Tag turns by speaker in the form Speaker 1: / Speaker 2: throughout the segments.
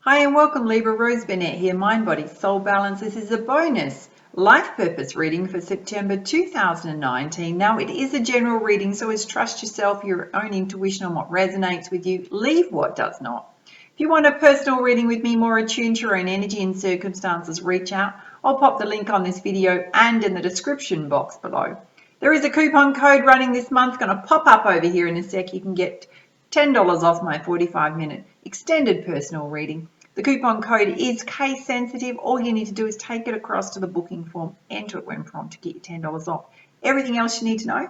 Speaker 1: Hi and welcome Libra, Rose Burnett here, Mind, Body, Soul Balance. This is a bonus life purpose reading for September 2019. Now it is a general reading, so always trust yourself, your own intuition on what resonates with you, leave what does not. If you want a personal reading with me, more attuned to your own energy and circumstances, reach out. I'll pop the link on this video and in the description box below. There is a coupon code running this month, going to pop up over here in a sec. You can get $10 off my 45-minute extended personal reading. The coupon code is case sensitive. All you need to do is take it across to the booking form, enter it when prompted to get you $10 off. Everything else you need to know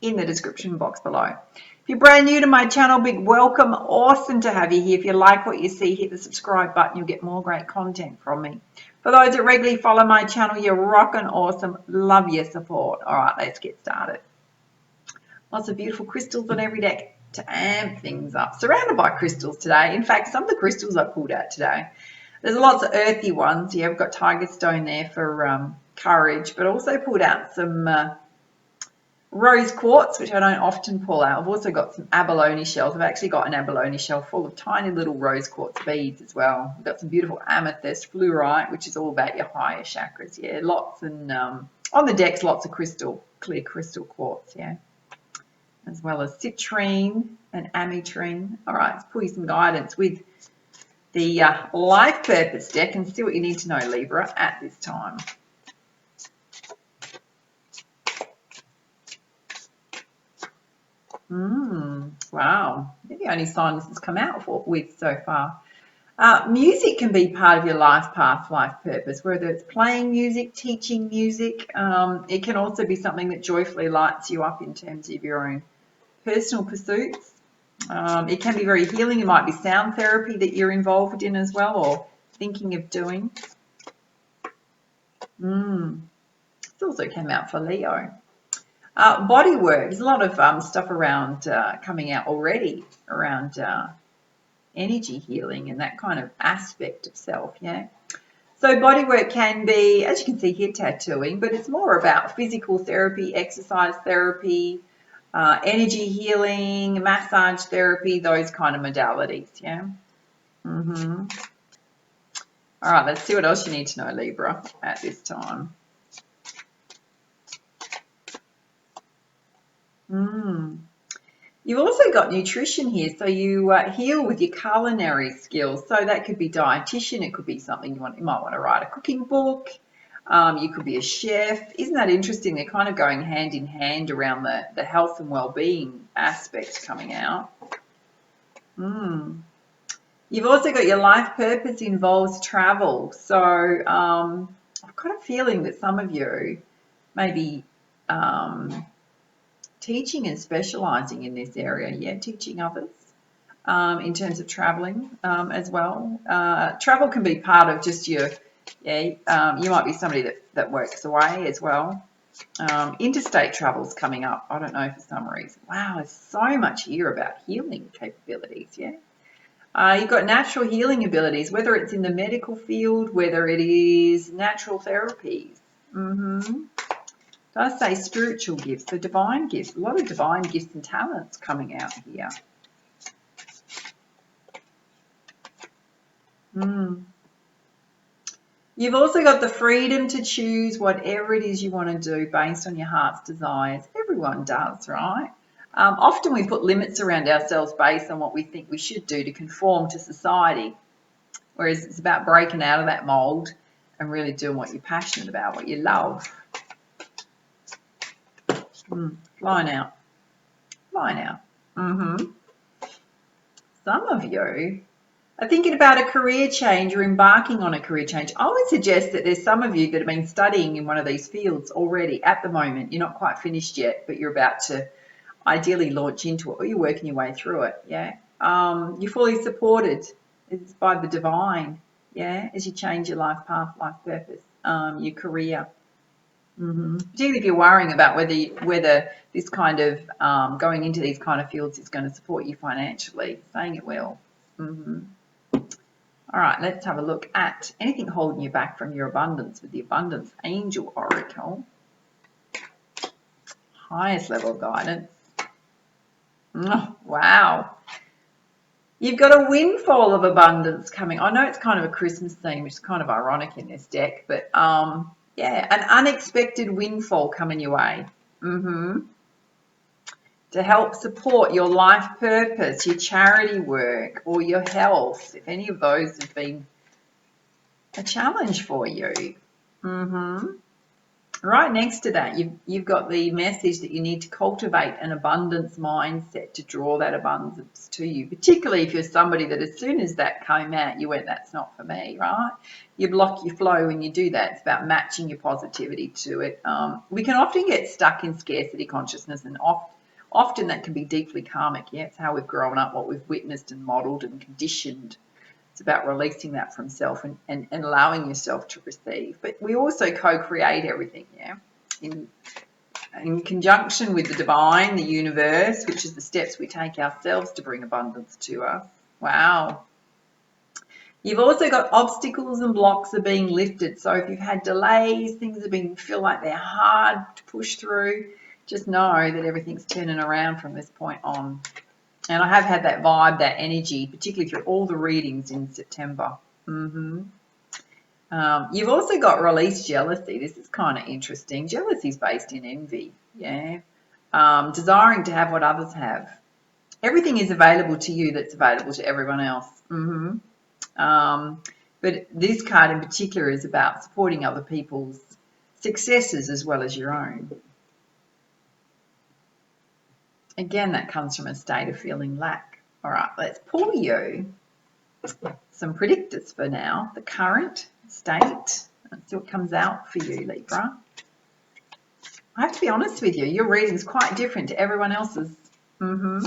Speaker 1: in the description box below. If you're brand new to my channel, big welcome. Awesome to have you here. If you like what you see, hit the subscribe button. You'll get more great content from me. For those that regularly follow my channel, you're rocking awesome. Love your support. All right, let's get started. Lots of beautiful crystals on every deck to amp things up. Surrounded by crystals today. In fact, some of the crystals I pulled out today. There's lots of earthy ones. Yeah, I've got tiger stone there for courage, but also pulled out some rose quartz, which I don't often pull out. I've also got some abalone shells. I've actually got an abalone shell full of tiny little rose quartz beads as well. I've got some beautiful amethyst, fluorite, which is all about your higher chakras. Yeah, lots, and on the decks, lots of crystal, clear crystal quartz. Yeah, as well as citrine and ametrine. All right, let's pull you some guidance with the life purpose deck and see what you need to know, Libra, at this time. Wow, you're the only sign this has come out with so far. Music can be part of your life path, life purpose, whether it's playing music, teaching music. It can also be something that joyfully lights you up in terms of your own personal pursuits. It can be very healing. It might be sound therapy that you're involved in as well, or thinking of doing. It also came out for Leo. Body work. There's a lot of stuff around coming out already around energy healing and that kind of aspect of self. Yeah. So body work can be, as you can see here, tattooing, but it's more about physical therapy, exercise therapy, energy healing, massage therapy, those kind of modalities. Yeah. All right, let's see what else you need to know, Libra, at this time. You've also got nutrition here, so you heal with your culinary skills. So that could be dietitian, it could be something you might want to write a cooking book. You could be a chef. Isn't that interesting? They're kind of going hand in hand around the health and well-being aspect coming out. You've also got your life purpose involves travel. So I've got a feeling that some of you may be teaching and specialising in this area. Yeah, teaching others in terms of travelling as well. Travel can be part of just your, you might be somebody that works away as well. Interstate travel's coming up. I don't know for some reason. Wow, there's so much here about healing capabilities. Yeah. You've got natural healing abilities, whether it's in the medical field, whether it is natural therapies. Does say spiritual gifts, the divine gifts, a lot of divine gifts and talents coming out here. You've also got the freedom to choose whatever it is you want to do based on your heart's desires. Everyone does, right? Often we put limits around ourselves based on what we think we should do to conform to society, whereas it's about breaking out of that mold and really doing what you're passionate about, what you love. Flying out. Some of you are thinking about a career change or embarking on a career change. I would suggest that there's some of you that have been studying in one of these fields already at the moment. You're not quite finished yet, but you're about to ideally launch into it, or you're working your way through it. Yeah. You're fully supported. It's by the divine. Yeah. As you change your life path, life purpose, your career. Particularly if you're worrying about whether this kind of going into these kind of fields is going to support you financially, saying it will. All right, let's have a look at anything holding you back from your abundance with the Abundance Angel Oracle. Highest level of guidance. Oh, wow. You've got a windfall of abundance coming. I know it's kind of a Christmas theme, which is kind of ironic in this deck, but yeah, an unexpected windfall coming your way. To help support your life purpose, your charity work, or your health, if any of those have been a challenge for you. Right next to that, you've got the message that you need to cultivate an abundance mindset to draw that abundance to you, particularly if you're somebody that as soon as that came out, you went, that's not for me, right? You block your flow when you do that. It's about matching your positivity to it. We can often get stuck in scarcity consciousness, and often that can be deeply karmic. Yeah, it's how we've grown up, what we've witnessed and modeled and conditioned. It's about releasing that from self and allowing yourself to receive. But we also co-create everything, yeah, in conjunction with the divine, the universe, which is the steps we take ourselves to bring abundance to us. Wow. You've also got obstacles and blocks are being lifted. So if you've had delays, things have been feel like they're hard to push through, just know that everything's turning around from this point on. And I have had that vibe, that energy, particularly through all the readings in September. You've also got release jealousy. This is kind of interesting. Jealousy is based in envy, yeah. Desiring to have what others have. Everything is available to you that's available to everyone else. But this card in particular is about supporting other people's successes as well as your own. Again, that comes from a state of feeling lack. All right, let's pull you some predictors for now. The current state. Let's see what comes out for you, Libra. I have to be honest with you. Your reading is quite different to everyone else's. Yeah,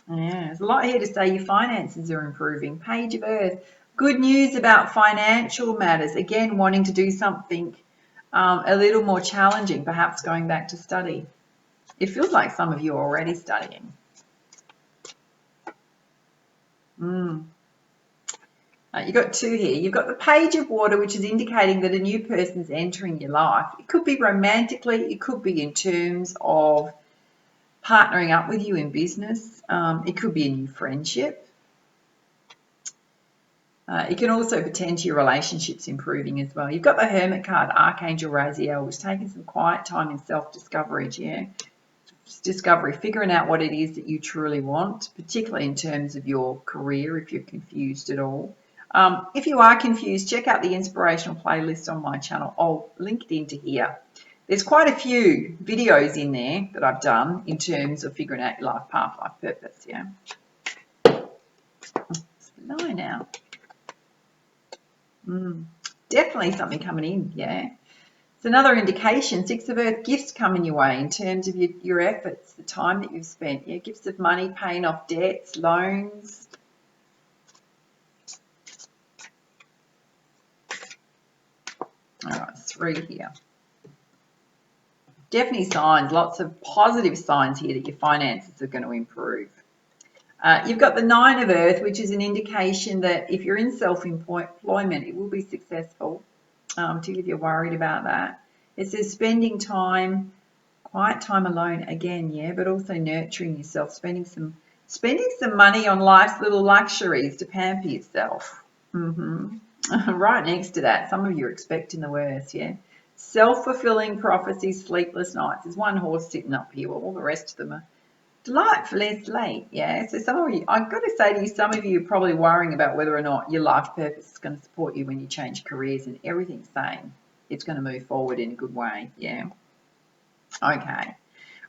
Speaker 1: there's a lot here to say your finances are improving. Page of Earth. Good news about financial matters. Again, wanting to do something a little more challenging, perhaps going back to study. It feels like some of you are already studying. You've got two here. You've got the Page of Water, which is indicating that a new person's entering your life. It could be romantically, it could be in terms of partnering up with you in business. It could be a new friendship. It can also pertain to your relationships improving as well. You've got the Hermit card, Archangel Raziel, which is taking some quiet time in self-discovery, yeah. Discovery, figuring out what it is that you truly want, particularly in terms of your career, if you're confused at all. If you are confused, check out the inspirational playlist on my channel. I'll link it into here. There's quite a few videos in there that I've done in terms of figuring out your life path, life purpose, yeah. It's below now. Definitely something coming in, yeah. It's another indication, Six of Earth, gifts coming your way in terms of your efforts, the time that you've spent, yeah, gifts of money, paying off debts, loans. All right, 3 here. Definitely signs, lots of positive signs here that your finances are going to improve. You've got the 9 of Earth, which is an indication that if you're in self-employment, it will be successful, particularly if you're worried about that. It says spending time, quiet time alone again, yeah, but also nurturing yourself, spending some money on life's little luxuries to pamper yourself. Right next to that, some of you are expecting the worst, yeah. Self-fulfilling prophecies, sleepless nights. There's one horse sitting up here, well, all the rest of them are delightfully late, yeah. So some of you, I've got to say to you, some of you are probably worrying about whether or not your life purpose is going to support you when you change careers, and everything's saying it's going to move forward in a good way, yeah. Okay.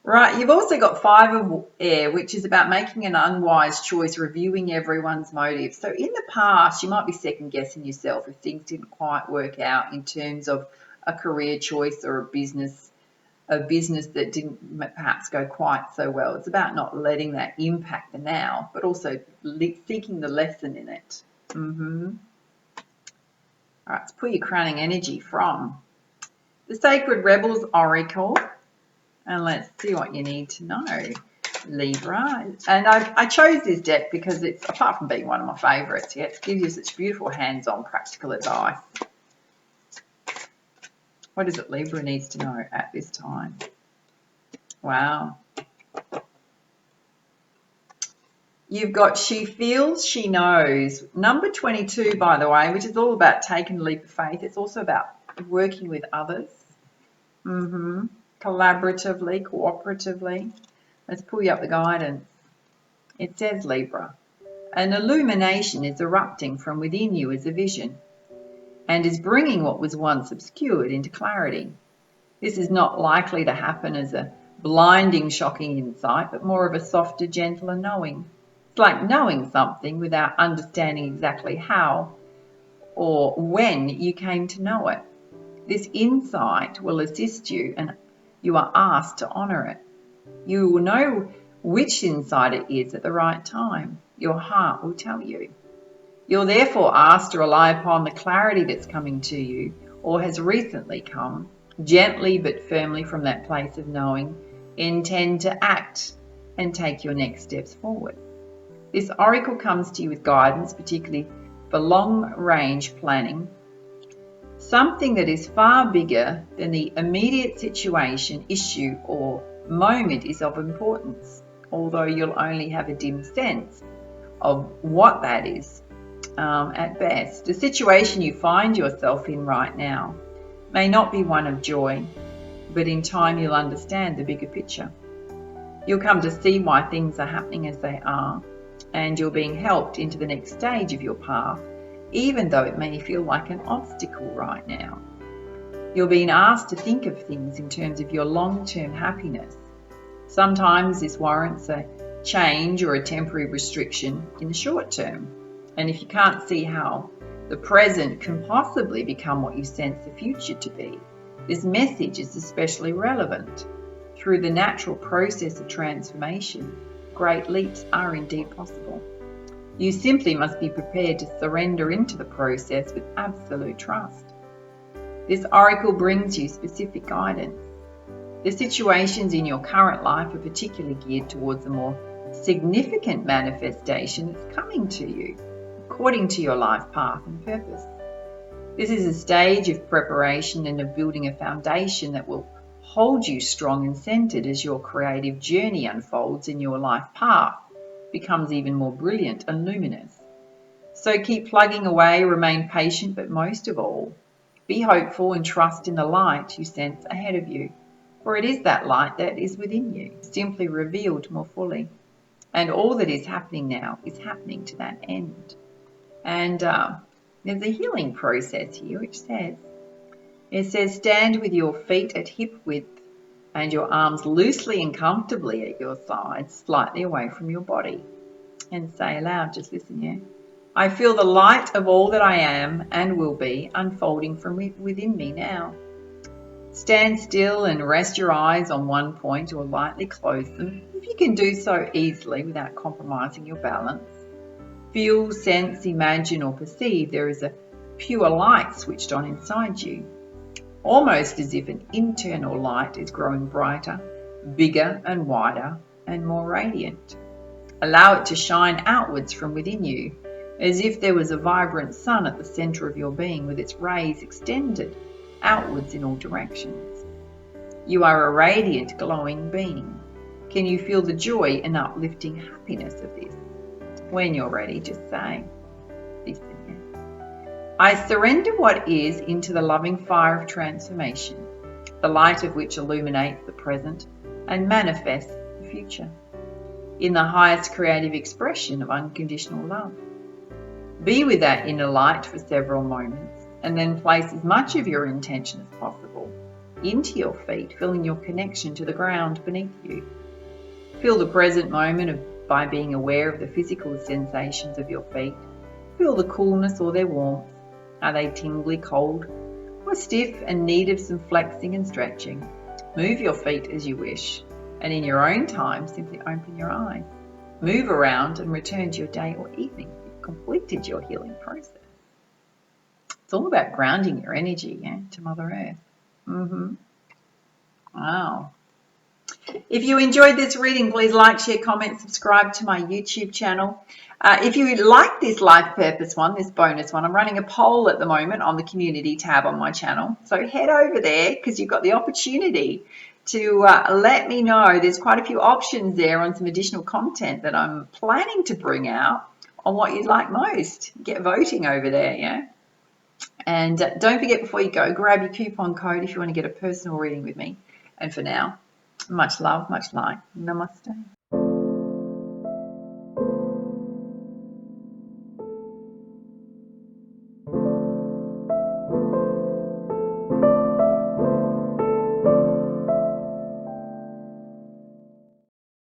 Speaker 1: Right, you've also got 5 of Air, which is about making an unwise choice, reviewing everyone's motives. So in the past, you might be second-guessing yourself if things didn't quite work out in terms of a career choice or a business that didn't perhaps go quite so well. It's about not letting that impact the now, but also seeking the lesson in it. All right, let's pull your crowning energy from the Sacred Rebels Oracle, and let's see what you need to know, Libra. And I chose this deck because it's, apart from being one of my favourites, yeah, it gives you such beautiful hands-on practical advice. What is it Libra needs to know at this time? Wow. You've got she feels, she knows. Number 22, by the way, which is all about taking a leap of faith. It's also about working with others. Collaboratively, cooperatively. Let's pull you up the guidance. It says, Libra, an illumination is erupting from within you as a vision and is bringing what was once obscured into clarity. This is not likely to happen as a blinding, shocking insight, but more of a softer, gentler knowing. It's like knowing something without understanding exactly how or when you came to know it. This insight will assist you, and you are asked to honour it. You will know which insight it is at the right time. Your heart will tell you. You're therefore asked to rely upon the clarity that's coming to you or has recently come, gently but firmly from that place of knowing. Intend to act and take your next steps forward. This oracle comes to you with guidance, particularly for long-range planning. Something that is far bigger than the immediate situation, issue, or moment is of importance, although you'll only have a dim sense of what that is at best. The situation you find yourself in right now may not be one of joy, but in time you'll understand the bigger picture. You'll come to see why things are happening as they are, and you're being helped into the next stage of your path, even though it may feel like an obstacle right now. You're being asked to think of things in terms of your long-term happiness. Sometimes this warrants a change or a temporary restriction in the short term. And if you can't see how the present can possibly become what you sense the future to be, this message is especially relevant. Through the natural process of transformation, great leaps are indeed possible. You simply must be prepared to surrender into the process with absolute trust. This oracle brings you specific guidance. The situations in your current life are particularly geared towards a more significant manifestation that's coming to you, according to your life path and purpose. This is a stage of preparation and of building a foundation that will hold you strong and centered as your creative journey unfolds and your life path becomes even more brilliant and luminous. So keep plugging away, remain patient, but most of all, be hopeful and trust in the light you sense ahead of you, for it is that light that is within you, simply revealed more fully. And all that is happening now is happening to that end. And there's a healing process here which says, stand with your feet at hip width and your arms loosely and comfortably at your sides, slightly away from your body. And say aloud, just listen here. I feel the light of all that I am and will be unfolding from within me now. Stand still and rest your eyes on one point or lightly close them, if you can do so easily without compromising your balance. Feel, sense, imagine or perceive there is a pure light switched on inside you, almost as if an internal light is growing brighter, bigger and wider and more radiant. Allow it to shine outwards from within you, as if there was a vibrant sun at the center of your being with its rays extended outwards in all directions. You are a radiant, glowing being. Can you feel the joy and uplifting happiness of this? When you're ready, just say, listen here. I surrender what is into the loving fire of transformation, the light of which illuminates the present and manifests the future, in the highest creative expression of unconditional love. Be with that inner light for several moments, and then place as much of your intention as possible into your feet, feeling your connection to the ground beneath you. Feel the present moment by being aware of the physical sensations of your feet. Feel the coolness or their warmth. Are they tingly, cold, or stiff and need of some flexing and stretching? Move your feet as you wish, and in your own time, simply open your eyes. Move around and return to your day or evening. You've completed your healing process. It's all about grounding your energy to Mother Earth. Wow. If you enjoyed this reading, please like, share, comment, subscribe to my YouTube channel. If you like this life purpose one, this bonus one, I'm running a poll at the moment on the community tab on my channel. So head over there because you've got the opportunity to let me know. There's quite a few options there on some additional content that I'm planning to bring out on what you'd like most. Get voting over there, yeah? And don't forget, before you go, grab your coupon code if you want to get a personal reading with me. And for now, much love, much light. Namaste.